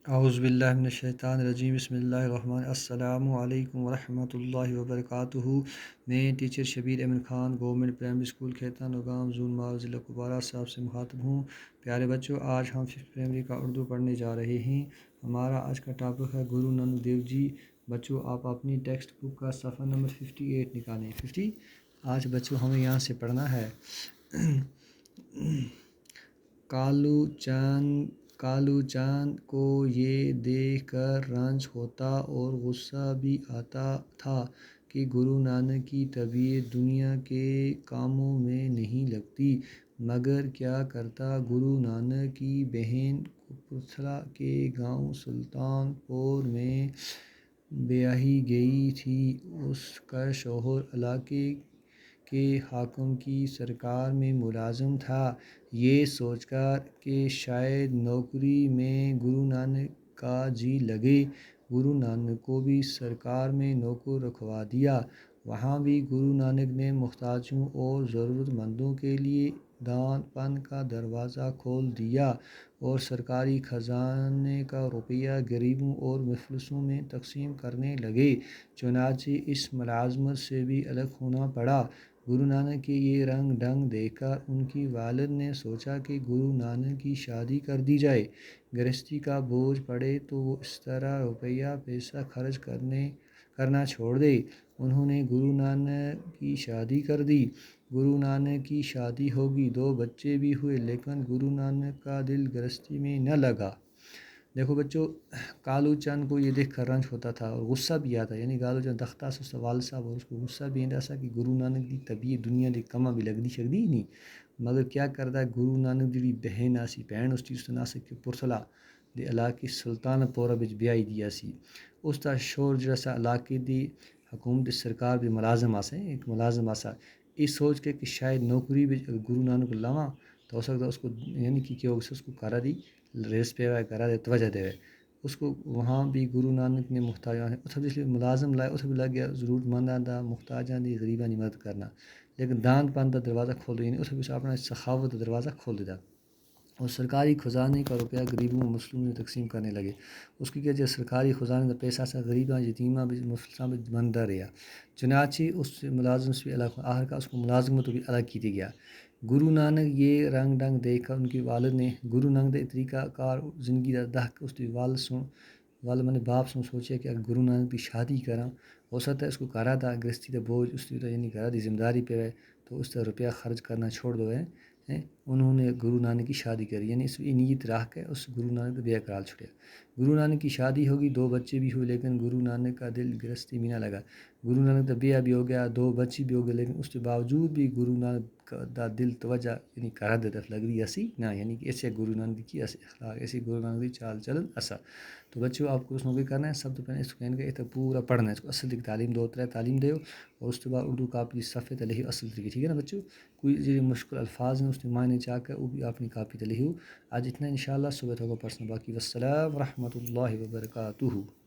اعوذ باللہ من الشیطان الرجیم، بسم اللہ الرحمن السلام علیکم ورحمۃ اللہ وبرکاتہ۔ میں teacher Shabir Ahmed Khan government primary school کھیتان گام زون ماؤ ضلع کپوارہ صاحب سے مخاطب ہوں۔ پیارے بچوں، آج ہم 5th پرائمری کا اردو پڑھنے جا رہے ہیں۔ ہمارا آج کا ٹاپک ہے گرو نانک دیو جی۔ بچوں، آپ اپنی ٹیکسٹ بک کا صفحہ نمبر 58 نکالیں۔ 50 آج بچوں ہمیں یہاں سے پڑھنا ہے۔ کالو چاند کو یہ دیکھ کر رنج ہوتا اور غصہ بھی آتا تھا کہ گرو نانک کی طبیعت دنیا کے کاموں میں نہیں لگتی، مگر کیا کرتا، گرو نانک کی بہن کپورتھلا کے گاؤں سلطان پور میں بیاہی گئی تھی۔ اس کا شوہر علاقے کے حاکم کی سرکار میں ملازم تھا۔ یہ سوچ کر کہ شاید نوکری میں گرو نانک کا جی لگے، گرو نانک کو بھی سرکار میں نوکر رکھوا دیا۔ وہاں بھی گرو نانک نے محتاجوں اور ضرورت مندوں کے لیے دان پن کا دروازہ کھول دیا اور سرکاری خزانے کا روپیہ غریبوں اور مفلسوں میں تقسیم کرنے لگے۔ چنانچہ اس ملازمت سے بھی الگ ہونا پڑا۔ گرو نانک کے یہ رنگ ڈھنگ دیکھ کر ان کی والد نے سوچا کہ گرو نانک کی شادی کر دی جائے۔ گرہستی کا بوجھ پڑے تو وہ اس طرح روپیہ پیسہ خرچ کرنا چھوڑ دے۔ انہوں نے گرو نانک کی شادی کر دی۔ گرو نانک کی شادی ہوگی، 2 بچے بھی ہوئے، لیکن گرو نانک کا دل گرہستی میں نہ لگا۔ دیکھو بچوں، کالو چند کو یہ دیکھ کر رنج ہوتا تھا اور غصہ بھی آتا، یعنی کالو چند دختہ سے والد صاحب، اور اس کو غصہ بھی آتا سا کہ گرو نانک کی طبیعت دنیا دے کما بھی لگتی شکتی نہیں، مگر کیا کرتا، گرو نانک دی بہن آسی، بہن اس چیز نہ سکے پورتھلا دے علاقے سلطان پورہ بچ بیائی دیا سی۔ اس تا شور جیسا علاقے دی حکومت سرکار بھی ملازم آسے، ایک ملازم آسا، اس سوچ کے کہ شاید نوکری بھی گرو نانک لاواں تو ہو سکتا اس کو، یعنی کہ کیا اس کو کرا دی ریس پہ کرا دے توجہ دے اس کو۔ وہاں بھی گرو نانک نے محتاجاں اس لیے ملازم لائے، اس بھی لگ گیا ضرورت منداں دا، محتاجاں دی، غریباں دی مدد کرنا، لیکن دان پان دا دروازہ کھول دیا، یعنی اس بھی اپنا سخاوت دا دروازہ کھول دیتا اور سرکاری خزانے کا روپیہ غریبوں و مسلموں میں تقسیم کرنے لگے۔ اس کی کیا سرکاری خزانے کا پیسہ سا غریباں یتیماں بھی مفلساں بھی بنتا رہا۔ چنانچہ اس ملازم سے بھی الگ، آخر کا اس کو ملازمت بھی الگ کی گیا۔ گرو نانک یہ رنگ ڈنگ دیکھ کر ان کے والد نے گرو نانک دے طریقہ کار زندگی دا دہ اس کے والد میں نے باپ سن سوچا کہ اگر گرو نانک کی شادی کراں، ہو سکتا ہے اس کو کرا تھا گرہستی دا بوجھ اس طرح، یعنی کرا دی ذمہ داری پہ ہے تو اس طرح روپیہ خرچ کرنا چھوڑ دو ہے۔ انہوں نے گرو نانک کی شادی کری، یعنی اس نیت رکھ کے اس گرو نانک کو بیاہ کرال چھوڑیا۔ گرو نانک کی شادی ہوگی، 2 بچے بھی ہوئے، لیکن گرو نانک کا دل گرہستی میں نہ لگا۔ گرو نانک کا بیاہ بھی ہو گیا، 2 بچے بھی ہو گئے، لیکن اس کے باوجود بھی گرو نانک دا دل توجہ یعنی کرا دے طرف لگ رہی ایسی نہ، یعنی کہ ایسے گرو نانک کی ایسے اخلاق، ایسے گرو نانک کی چال چلن ایسا۔ تو بچوں، آپ کو اس میں بھی کرنا ہے، سب تو پہلے اس کو کہنے کا پورا پڑھنا ہے، اس کو اصل کی تعلیم 2-3 تعلیم دے اور اس کے بعد اردو کاپی صفحے تے لکھی اصل طریقے، ٹھیک ہے نا بچوں؟ کوئی جو مشکل الفاظ ہیں اس نے معنی چاہ کر وہ بھی اپنی کاپی تے لکھی ہو۔ آج اتنا انشاءاللہ، صبح ہوگا پرسنل، باقی والسلام ورحمۃ اللہ وبرکاتہ۔